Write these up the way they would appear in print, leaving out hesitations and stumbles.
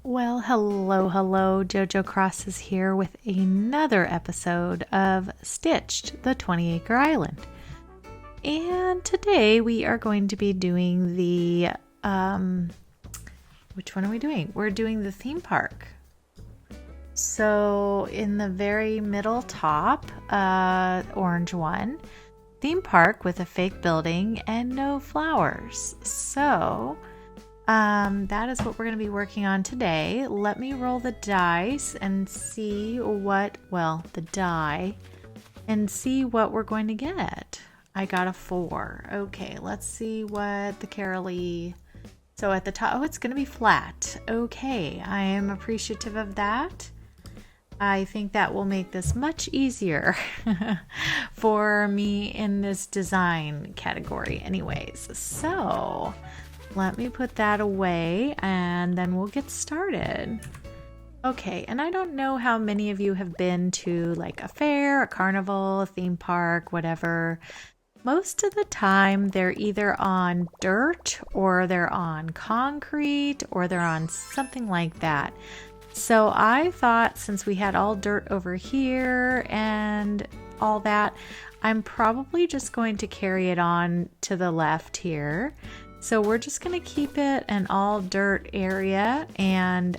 Well, hello. JoJo Cross is here with another episode of Stitched, the 20-Acre Island. And today we are going to be doing the, which one are we doing? We're doing the theme park. So in the very middle top, orange one, theme park with a fake building and no flowers. So that is what we're going to be working on today. Let me roll the dice and see the die and see what we're going to get. I got a 4. Okay, let's see what the Carolee. So at the top, it's going to be flat. Okay, I am appreciative of that. I think that will make this much easier for me in this design category anyways. So let me put that away and then we'll get started. Okay, and I don't know how many of you have been to like a fair, a carnival, a theme park, whatever. Most of the time they're either on dirt or they're on concrete or they're on something like that. So I thought since we had all dirt over here and all that, I'm probably just going to carry it on to the left here. So we're just going to keep it an all dirt area, and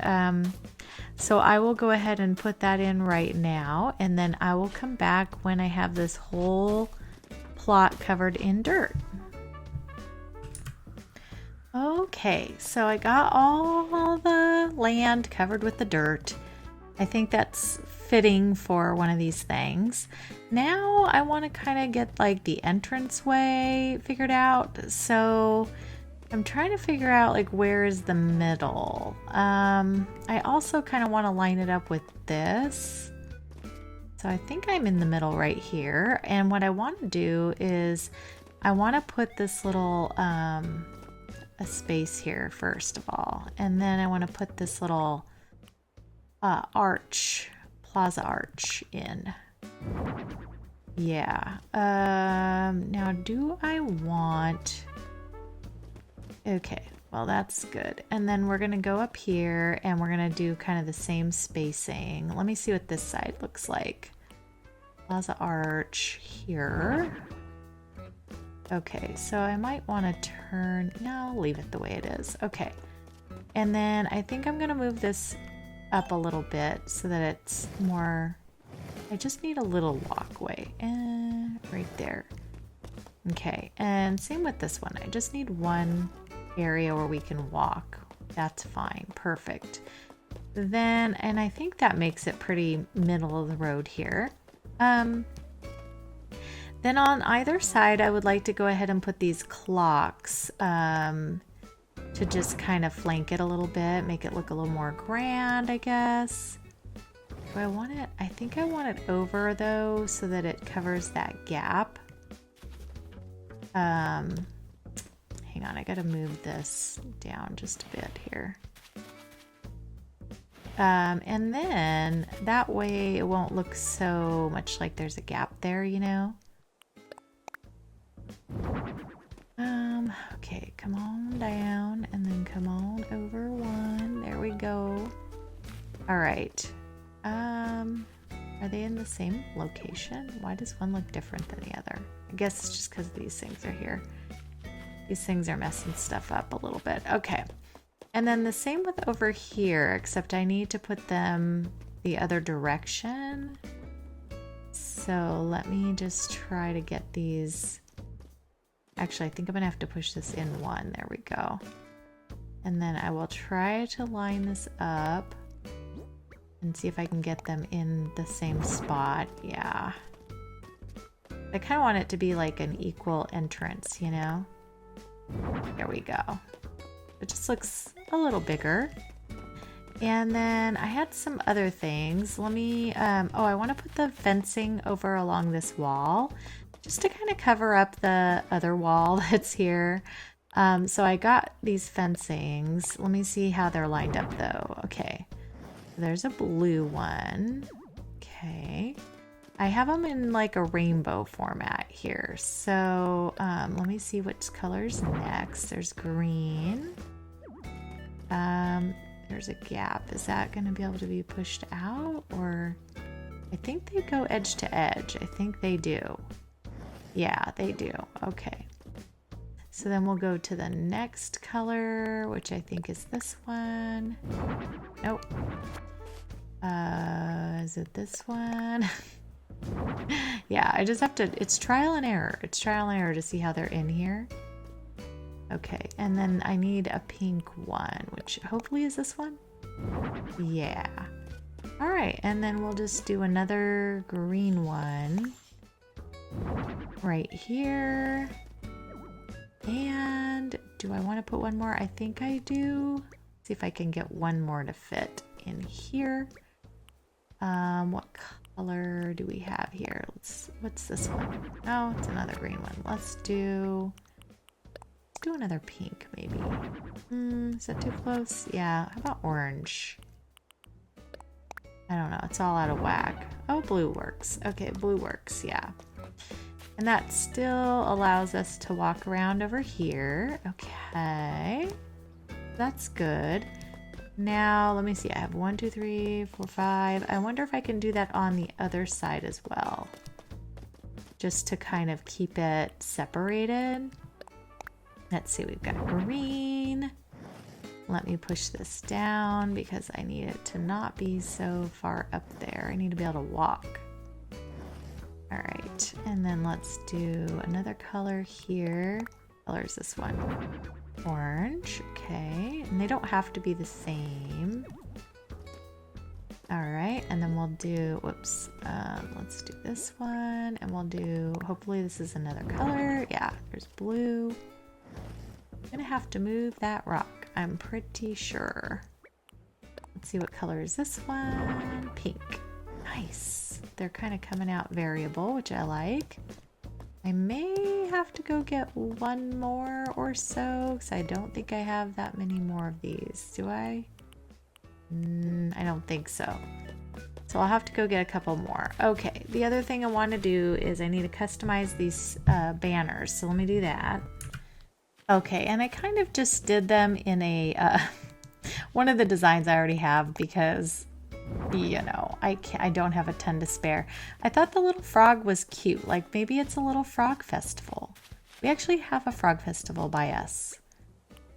so I will go ahead and put that in right now, and then I will come back when I have this whole plot covered in dirt. Okay, so I got all the land covered with the dirt. I think that's fitting for one of these things. Now I want to kind of get like the entranceway figured out. So I'm trying to figure out like where is the middle. I also kind of want to line it up with this. So I think I'm in the middle right here. And what I want to do is I want to put this little a space here first of all. And then I want to put this little plaza arch in. Yeah. Now do I want... Okay, well that's good. And then we're gonna go up here and we're gonna do kind of the same spacing. Let me see what this side looks like. Plaza arch here. Okay, so I might want to turn... No, leave it the way it is. Okay. And then I think I'm gonna move this up a little bit so that it's more... I just need a little walkway. Right there. Okay, and same with this one. I just need one area where we can walk. That's fine. Perfect. Then, and I think that makes it pretty middle of the road here. Then on either side, I would like to go ahead and put these clocks to just kind of flank it a little bit, make it look a little more grand, I guess. Do I want it? I think I want it over though, so that it covers that gap. Hang on, I gotta move this down just a bit here. And then that way it won't look so much like there's a gap there, you know? Okay, come on down and then come on over one. There we go. All right. Are they in the same location? Why does one look different than the other? I guess it's just because these things are here. These things are messing stuff up a little bit. Okay. And then the same with over here, except I need to put them the other direction. So let me just try to get these. Actually, I think I'm gonna have to push this in one. There we go. And then I will try to line this up and see if I can get them in the same spot. Yeah. I kind of want it to be like an equal entrance, you know? There we go. It just looks a little bigger. And then I had some other things. Let me, I want to put the fencing over along this wall just to kind of cover up the other wall that's here. So I got these fencings. Let me see how they're lined up though. Okay. There's a blue one. Okay. I have them in like a rainbow format here. So let me see which color's next. There's green. There's a gap. Is that going to be able to be pushed out? Or I think they go edge to edge. I think they do. Yeah, they do. Okay. So then we'll go to the next color, which I think is this one. Nope. Is it this one? Yeah, I just have to, it's trial and error. It's trial and error to see how they're in here. Okay, and then I need a pink one, which hopefully is this one. Yeah. All right, and then we'll just do another green one right here. And do I want to put one more? I think I do. See if I can get one more to fit in here. What color do we have here? What's this one? Oh, it's another green one. Let's do another pink maybe. Is that too close? Yeah, how about orange? I don't know, it's all out of whack. Oh, blue works. Okay, blue works, yeah. And that still allows us to walk around over here. Okay, that's good. Now, let me see, I have 1, 2, 3, 4, 5. I wonder if I can do that on the other side as well. Just to kind of keep it separated. Let's see, we've got green. Let me push this down because I need it to not be so far up there. I need to be able to walk. All right, and then let's do another color here. What color is this one? Orange, okay. And they don't have to be the same. All right, and then we'll do, whoops, let's do this one, and we'll do, hopefully this is another color. Yeah, there's blue. I'm gonna have to move that rock, I'm pretty sure. Let's see, what color is this one? Pink. Nice. They're kind of coming out variable, which I like. I may have to go get one more or so, because I don't think I have that many more of these. Do I? I don't think so. So I'll have to go get a couple more. Okay, the other thing I want to do is I need to customize these banners. So let me do that. Okay, and I kind of just did them in a one of the designs I already have because, you know, I don't have a ton to spare. I thought the little frog was cute. Like maybe it's a little frog festival. We actually have a frog festival by us,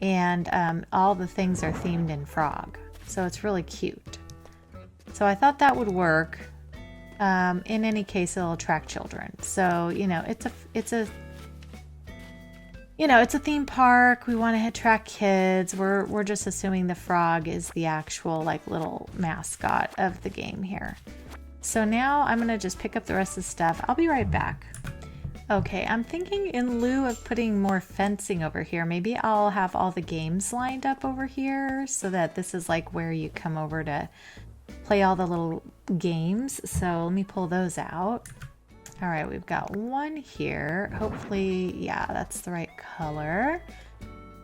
and all the things are themed in frog, so it's really cute. So I thought that would work. In any case, it'll attract children. So you know, it's a theme park. We want to attract kids. We're just assuming the frog is the actual like little mascot of the game here. So now I'm gonna just pick up the rest of the stuff. I'll be right back. Okay, I'm thinking in lieu of putting more fencing over here, maybe I'll have all the games lined up over here so that this is like where you come over to play all the little games. So let me pull those out. All right, we've got one here. Hopefully, yeah, that's the right color.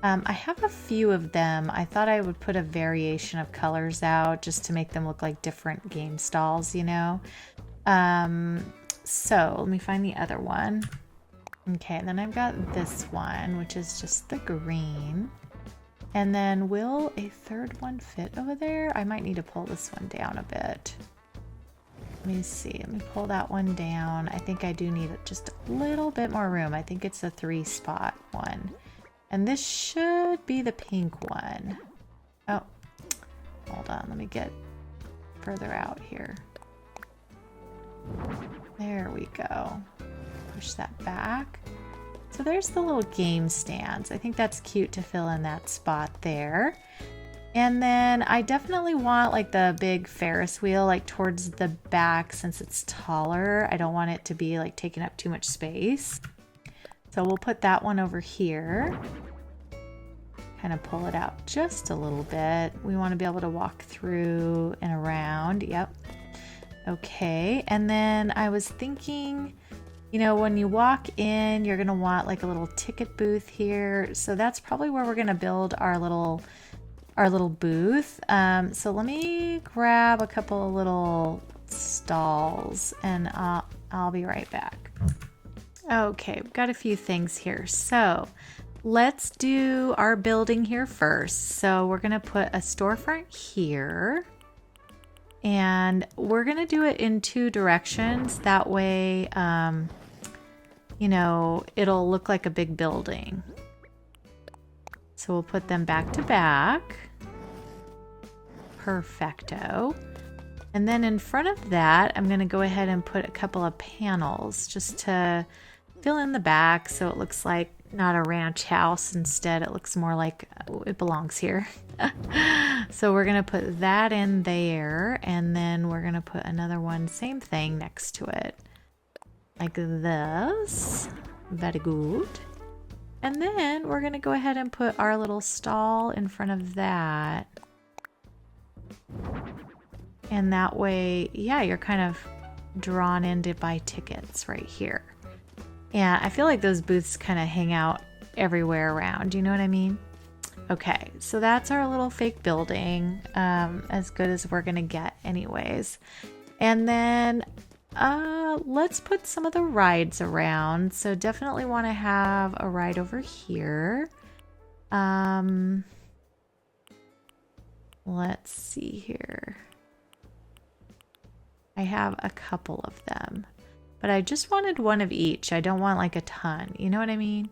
I have a few of them. I thought I would put a variation of colors out just to make them look like different game stalls, you know? So let me find the other one. Okay, and then I've got this one, which is just the green. And then will a third one fit over there? I might need to pull this one down a bit. Let me see, let me pull that one down. I think I do need just a little bit more room. I think it's a 3-spot one. And this should be the pink one. Oh, hold on, let me get further out here. There we go. Push that back. So there's the little game stands. I think that's cute to fill in that spot there. And then I definitely want like the big Ferris wheel like towards the back since it's taller. I don't want it to be like taking up too much space. So we'll put that one over here. Kind of pull it out just a little bit. We want to be able to walk through and around. Yep. Okay. And then I was thinking, you know, when you walk in, you're going to want like a little ticket booth here. So that's probably where we're going to build our little booth. So let me grab a couple of little stalls and I'll be right back. Okay, we've got a few things here. So let's do our building here first. So we're gonna put a storefront here. And we're gonna do it in 2 directions. That way, you know, it'll look like a big building. So we'll put them back to back. Perfecto. And then in front of that, I'm gonna go ahead and put a couple of panels just to fill in the back so it looks like not a ranch house. Instead, it looks more like it belongs here. So we're gonna put that in there, and then we're gonna put another one, same thing, next to it. Like this. Very good. And then we're gonna go ahead and put our little stall in front of that. And that way, yeah, you're kind of drawn in to buy tickets right here. Yeah, I feel like those booths kind of hang out everywhere around. You know what I mean? Okay, so that's our little fake building, as good as we're gonna get anyways. And then let's put some of the rides around. So definitely want to have a ride over here. Let's see here. I have a couple of them, but I just wanted one of each. I don't want like a ton, you know what I mean?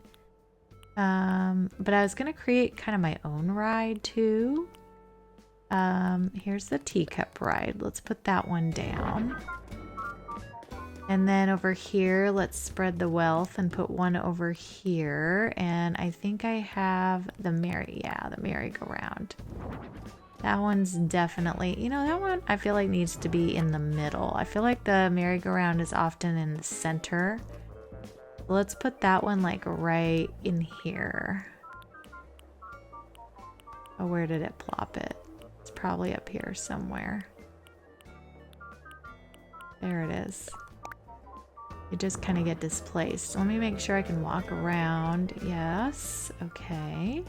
But I was gonna create kind of my own ride too. Here's the teacup ride. Let's put that one down. And then over here, let's spread the wealth and put one over here. And I think I have the merry-go-round. That one's definitely, you know, that one I feel like needs to be in the middle. I feel like the merry-go-round is often in the center. Let's put that one like right in here. Oh, where did it plop it? It's probably up here somewhere. There it is. You just kind of get displaced. Let me make sure I can walk around. Yes. Okay.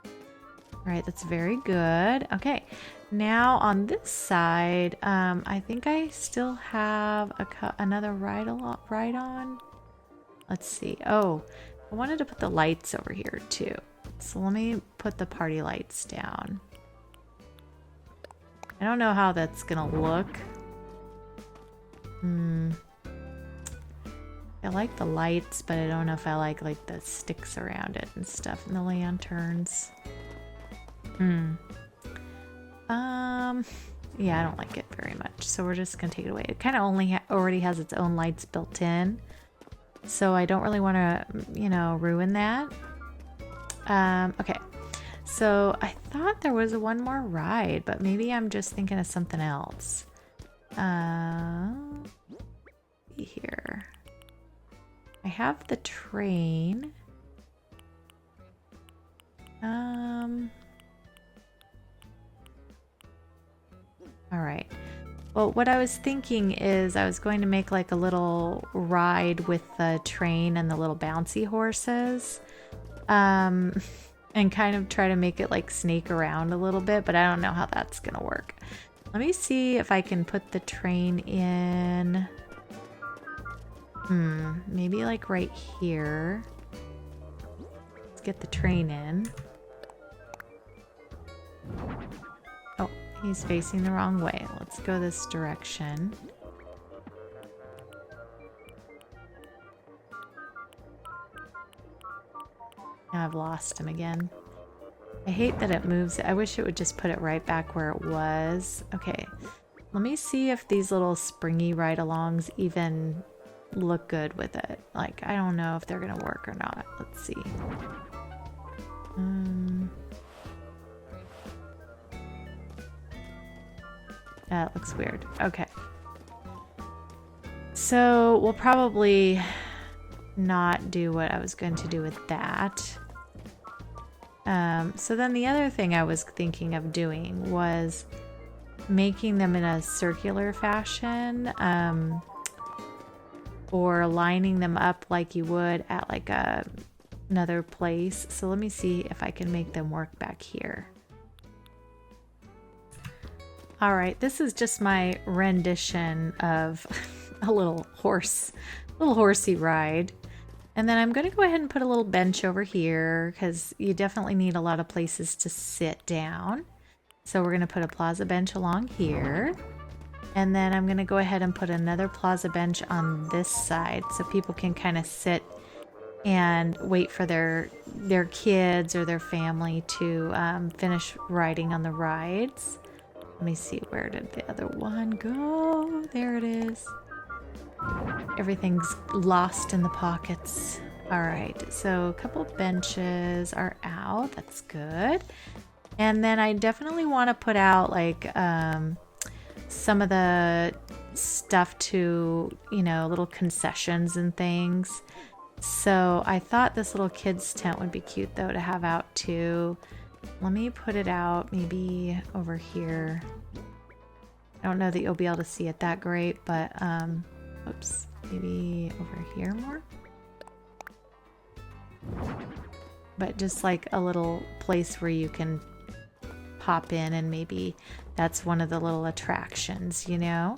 All right, that's very good. Okay, now on this side, I think I still have another ride on. Let's see. Oh, I wanted to put the lights over here too. So let me put the party lights down. I don't know how that's gonna look. I like the lights, but I don't know if I like the sticks around it and stuff, and the lanterns. Yeah, I don't like it very much, so we're just gonna take it away. It kind of already has its own lights built in, so I don't really want to, you know, ruin that. Okay, so I thought there was one more ride, but maybe I'm just thinking of something else. Here. I have the train. All right. Well, what I was thinking is I was going to make like a little ride with the train and the little bouncy horses. And kind of try to make it like snake around a little bit, but I don't know how that's gonna work. Let me see if I can put the train in. Maybe like right here. Let's get the train in. Oh, he's facing the wrong way. Let's go this direction. Now I've lost him again. I hate that it moves. I wish it would just put it right back where it was. Okay, let me see if these little springy ride-alongs even look good with it. Like, I don't know if they're gonna work or not. Let's see. That looks weird. Okay. So we'll probably not do what I was going to do with that. So then the other thing I was thinking of doing was making them in a circular fashion, or lining them up like you would at like another place. So let me see if I can make them work back here. All right, this is just my rendition of a little horsey ride. And then I'm going to go ahead and put a little bench over here because you definitely need a lot of places to sit down. So we're going to put a plaza bench along here. And then I'm going to go ahead and put another plaza bench on this side so people can kind of sit and wait for their kids or their family to finish riding on the rides. Let me see, where did the other one go? There it is. Everything's lost in the pockets. All right, so a couple benches are out. That's good. And then I definitely want to put out like some of the stuff to, you know, little concessions and things. So I thought this little kids tent would be cute though to have out too. Let me put it out maybe over here. I don't know that you'll be able to see it that great, but oops, maybe over here more. But just like a little place where you can pop in and maybe that's one of the little attractions, you know?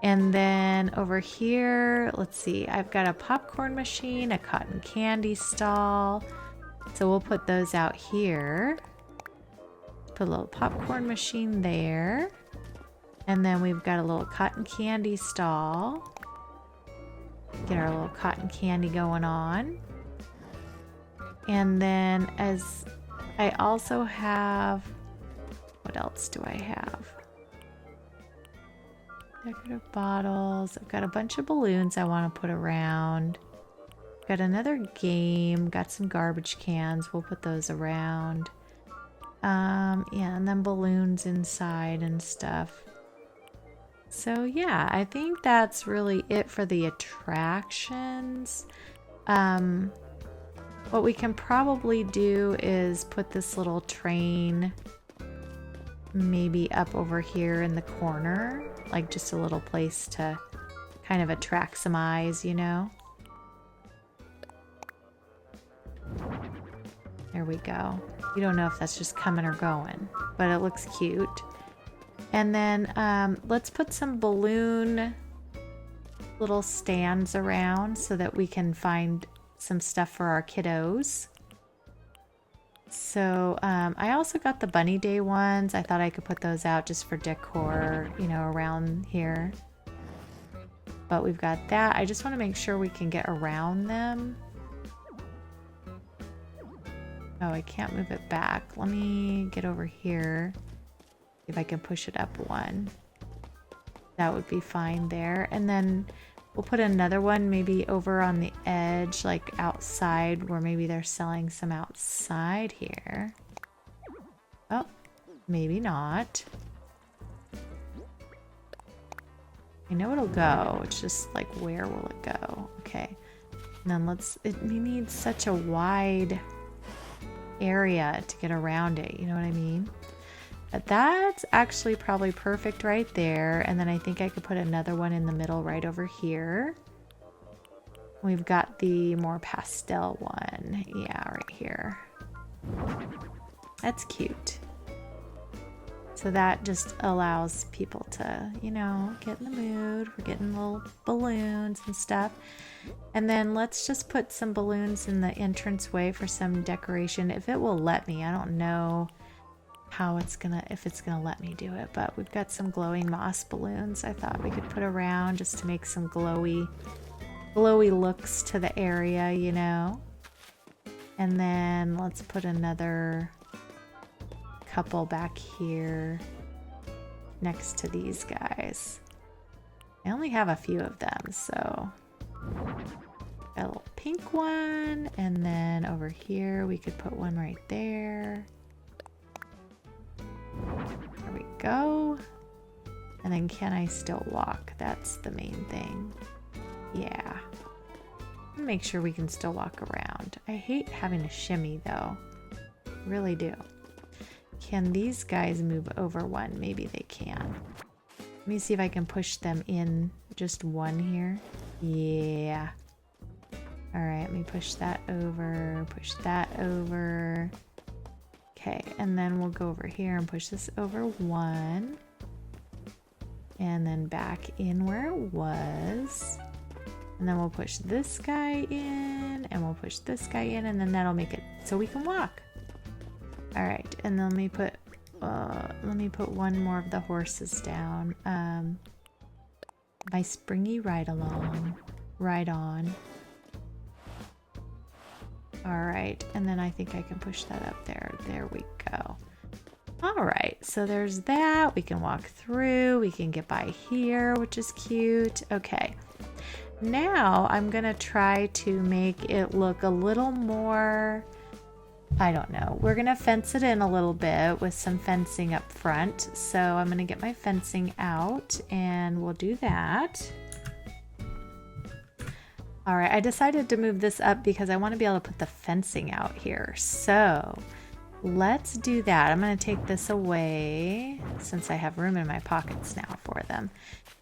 And then over here, let's see, I've got a popcorn machine, a cotton candy stall. So we'll put those out here. Put a little popcorn machine there. And then we've got a little cotton candy stall. Get our little cotton candy going on. And then as I also have, what else do I have? Decorative bottles. I've got a bunch of balloons I want to put around. Got another game. Got some garbage cans. We'll put those around. Yeah, and then balloons inside and stuff. So yeah, I think that's really it for the attractions. What we can probably do is put this little train maybe up over here in the corner, like just a little place to kind of attract some eyes, you know? There we go. You don't know if that's just coming or going, but it looks cute. And then let's put some balloon little stands around so that we can find some stuff for our kiddos. So I also got the Bunny Day ones. I thought I could put those out just for decor, you know, around here. But we've got that. I just want to make sure we can get around them. Oh, I can't move it back. Let me get over here. If I can push it up one. That would be fine there. And then we'll put another one maybe over on the edge, like outside, where maybe they're selling some outside here. Oh, maybe not. I know it'll go. It's just like, where will it go? Okay. And then we need such a wide area to get around it. You know what I mean? But that's actually probably perfect right there. And then I think I could put another one in the middle right over here. We've got the more pastel one. Yeah, right here. That's cute. So that just allows people to, you know, get in the mood. We're getting little balloons and stuff. And then let's just put some balloons in the entranceway for some decoration. If it will let me, I don't know how if it's gonna let me do it, but we've got some glowing moss balloons I thought we could put around just to make some glowy looks to the area, you know. And then let's put another couple back here next to these guys. I only have a few of them, so got a little pink one, and then over here we could put one right there. There we go. And then can I still walk? That's the main thing. Yeah. Make sure we can still walk around. I hate having to shimmy though. Really do. Can these guys move over one? Maybe they can. Let me see if I can push them in just one here. Yeah. All right, let me push that over, push that over. Okay, and then we'll go over here and push this over one. And then back in where it was. And then we'll push this guy in, and we'll push this guy in, and then that'll make it so we can walk. All right, and then let me put one more of the horses down. My springy ride along, ride on. All right, and then I think I can push that up there. There we go. All right, so there's that. We can walk through. We can get by here, which is cute. Okay, now I'm gonna try to make it look a little more, I don't know. We're gonna fence it in a little bit with some fencing up front. So I'm gonna get my fencing out and we'll do that. All right, I decided to move this up because I want to be able to put the fencing out here. So let's do that. I'm going to take this away since I have room in my pockets now for them.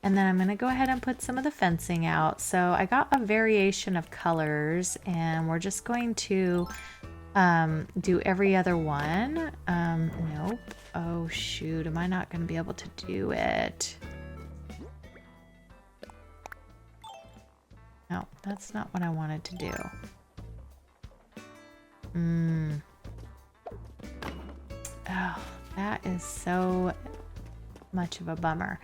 And then I'm going to go ahead and put some of the fencing out. So I got a variation of colors and we're just going to do every other one. Nope. Oh shoot, am I not going to be able to do it? No, that's not what I wanted to do. Oh, that is so much of a bummer.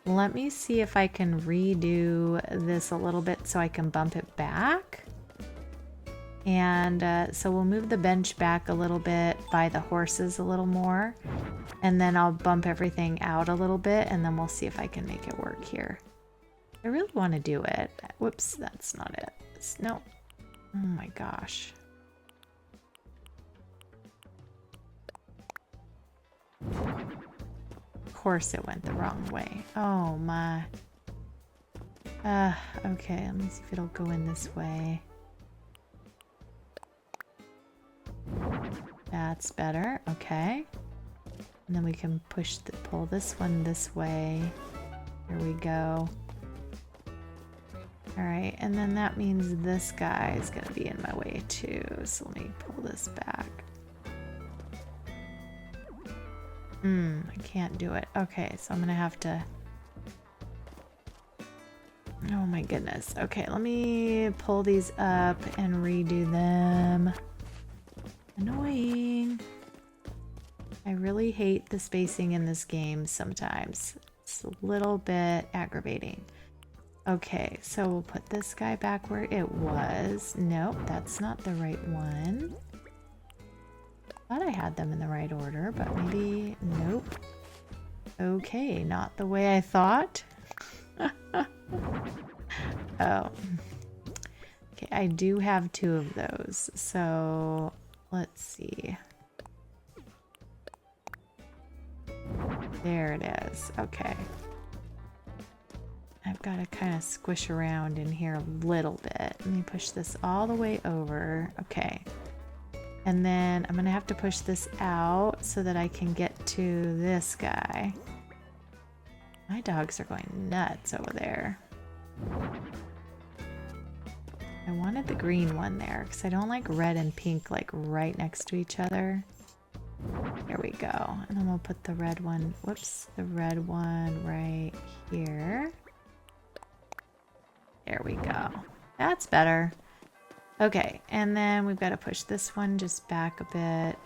Let me see if I can redo this a little bit so I can bump it back. And so we'll move the bench back a little bit by the horses a little more. And then I'll bump everything out a little bit and then we'll see if I can make it work here. I really want to do it. Whoops, that's not it. No. Oh my gosh. Of course it went the wrong way. Oh my. Okay, let me see if it'll go in this way. That's better. Okay. And then we can pull this one this way. Here we go. All right, and then that means this guy is gonna be in my way too. So let me pull this back. I can't do it. Okay, so I'm gonna have to, oh my goodness. Okay, let me pull these up and redo them. Annoying. I really hate the spacing in this game sometimes. It's a little bit aggravating. Okay, so we'll put this guy back where it was. Nope, that's not the right one. Thought I had them in the right order, but maybe, nope. Okay, not the way I thought. Oh. Okay, I do have two of those, so let's see. There it is, okay. I've got to kind of squish around in here a little bit. Let me push this all the way over. Okay. And then I'm going to have to push this out so that I can get to this guy. My dogs are going nuts over there. I wanted the green one there because I don't like red and pink like right next to each other. There we go. And then we'll put the red one, whoops, the red one right here. There we go. That's better. Okay, and then we've got to push this one just back a bit,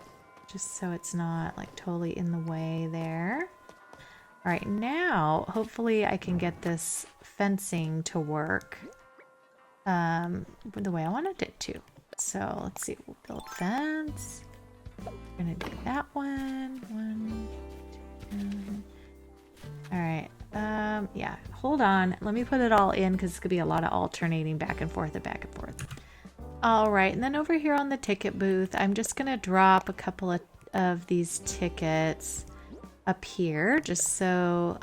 just so it's not like totally in the way there. All right, now hopefully I can get this fencing to work the way I wanted it to. So let's see, we'll build fence. We're gonna do that one. 1, 2. All right. Yeah, hold on. Let me put it all in because it's gonna be a lot of alternating back and forth and back and forth. All right, and then over here on the ticket booth, I'm just gonna drop a couple of these tickets up here just so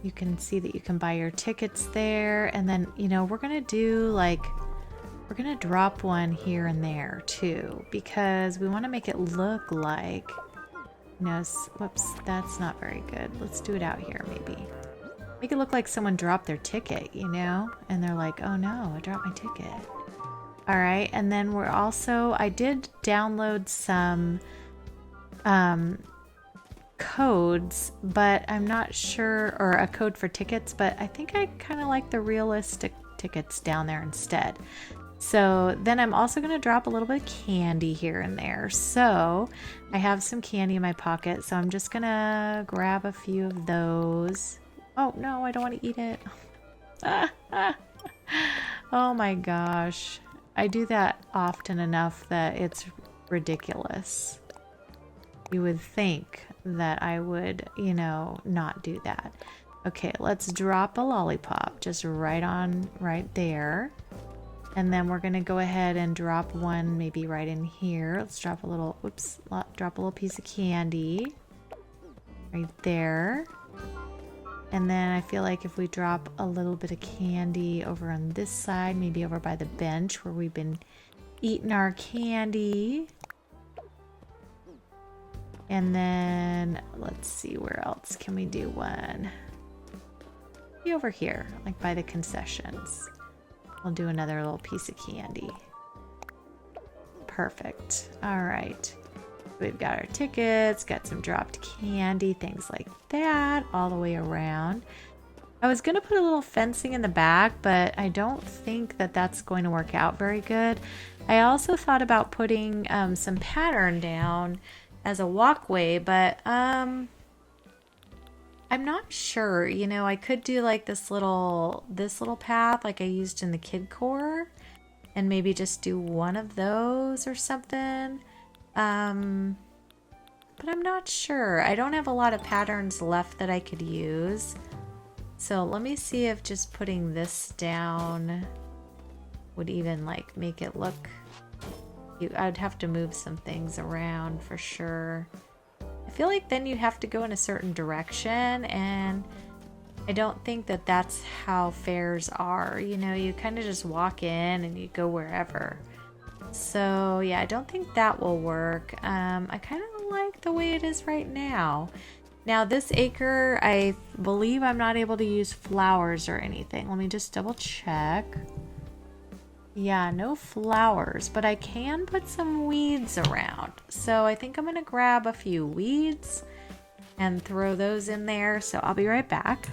you can see that you can buy your tickets there. And then, you know, we're gonna do like, we're gonna drop one here and there too because we want to make it look like, you know, whoops, that's not very good. Let's do it out here maybe. Make it look like someone dropped their ticket, you know? And they're like, oh no, I dropped my ticket. All right, and then we're also, I did download some codes, but I'm not sure, or a code for tickets, but I think I kind of like the realistic tickets down there instead. So then I'm also going to drop a little bit of candy here and there. So I have some candy in my pocket, so I'm just going to grab a few of those. Oh no, I don't want to eat it. Oh my gosh. I do that often enough that it's ridiculous. You would think that I would, you know, not do that. Okay, let's drop a lollipop just right there. And then we're gonna go ahead and drop one maybe right in here. Let's drop a little, oops, drop a little piece of candy right there. And then I feel like if we drop a little bit of candy over on this side, maybe over by the bench where we've been eating our candy. And then let's see, where else can we do one? Be over here, like by the concessions. We'll do another little piece of candy. Perfect. All right. We've got our tickets, got some dropped candy, things like that, all the way around. I was going to put a little fencing in the back, but I don't think that that's going to work out very good. I also thought about putting some pattern down as a walkway, but I'm not sure. You know, I could do like this little path like I used in the kid core, and maybe just do one of those or something. But I'm not sure. I don't have a lot of patterns left that I could use. So let me see if just putting this down would even like make it look. I'd have to move some things around for sure. I feel like then you have to go in a certain direction, and I don't think that that's how fairs are. You know, you kind of just walk in and you go wherever. So yeah, I don't think that will work. I kind of like the way it is right now. Now this acre, I believe I'm not able to use flowers or anything. Let me just double check. Yeah, no flowers, but I can put some weeds around. So I think I'm gonna grab a few weeds and throw those in there. So I'll be right back.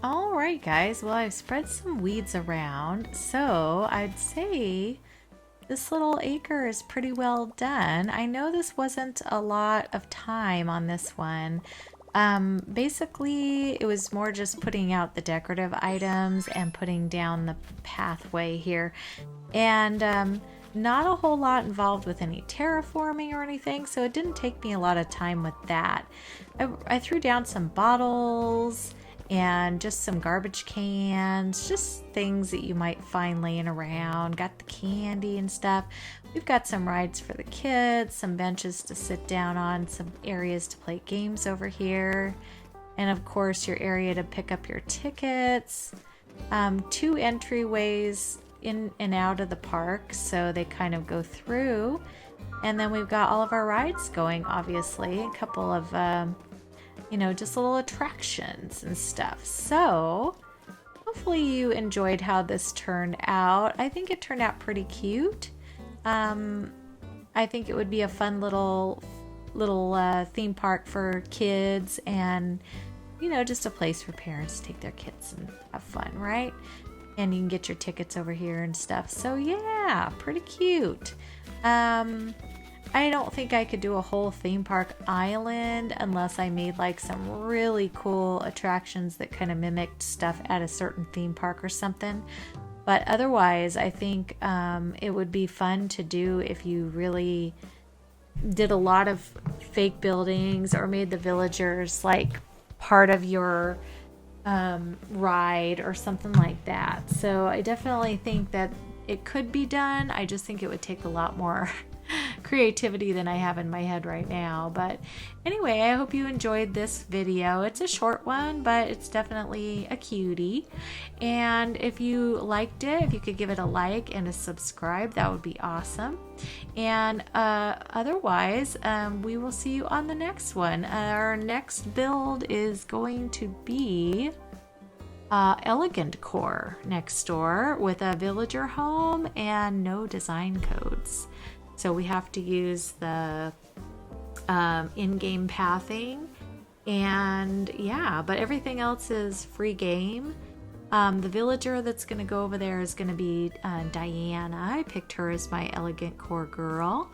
All right, guys. Well, I've spread some weeds around. So I'd say this little acre is pretty well done. I know this wasn't a lot of time on this one. Basically, it was more just putting out the decorative items and putting down the pathway here. And not a whole lot involved with any terraforming or anything, so it didn't take me a lot of time with that. I threw down some bottles and just some garbage cans, just things that you might find laying around. Got the candy and stuff. We've got some rides for the kids, some benches to sit down on, some areas to play games over here, and of course your area to pick up your tickets. 2 entryways in and out of the park, so they kind of go through. And then we've got all of our rides going, obviously, a couple of you know, just little attractions and stuff. So hopefully you enjoyed how this turned out. I think it turned out pretty cute. I think it would be a fun little theme park for kids, and you know, just a place for parents to take their kids and have fun, right? And you can get your tickets over here and stuff. So yeah, pretty cute. I don't think I could do a whole theme park island unless I made like some really cool attractions that kind of mimicked stuff at a certain theme park or something. But otherwise, I think it would be fun to do if you really did a lot of fake buildings or made the villagers like part of your ride or something like that. So I definitely think that it could be done. I just think it would take a lot more creativity than I have in my head right now. But anyway, I hope you enjoyed this video. It's a short one, but it's definitely a cutie. And if you liked it, if you could give it a like and a subscribe, that would be awesome. And otherwise, we will see you on the next one. Our next build is going to be Elegant Core next door with a villager home and no design codes. So we have to use the in-game pathing. And yeah, but everything else is free game. The villager that's going to go over there is going to be Diana. I picked her as my elegant core girl.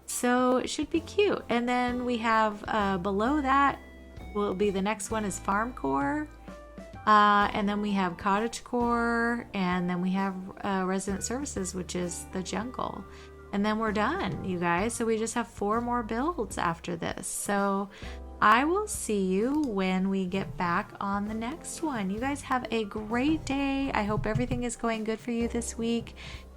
So it should be cute. And then we have below that will be the next one is farm core. And then we have cottage core. And then we have resident services, which is the jungle. And then we're done, you guys. So we just have 4 more builds after this. So I will see you when we get back on the next one. You guys have a great day. I hope everything is going good for you this week.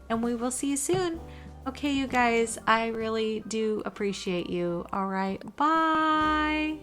And we will see you soon. Okay, you guys, I really do appreciate you. All right, bye.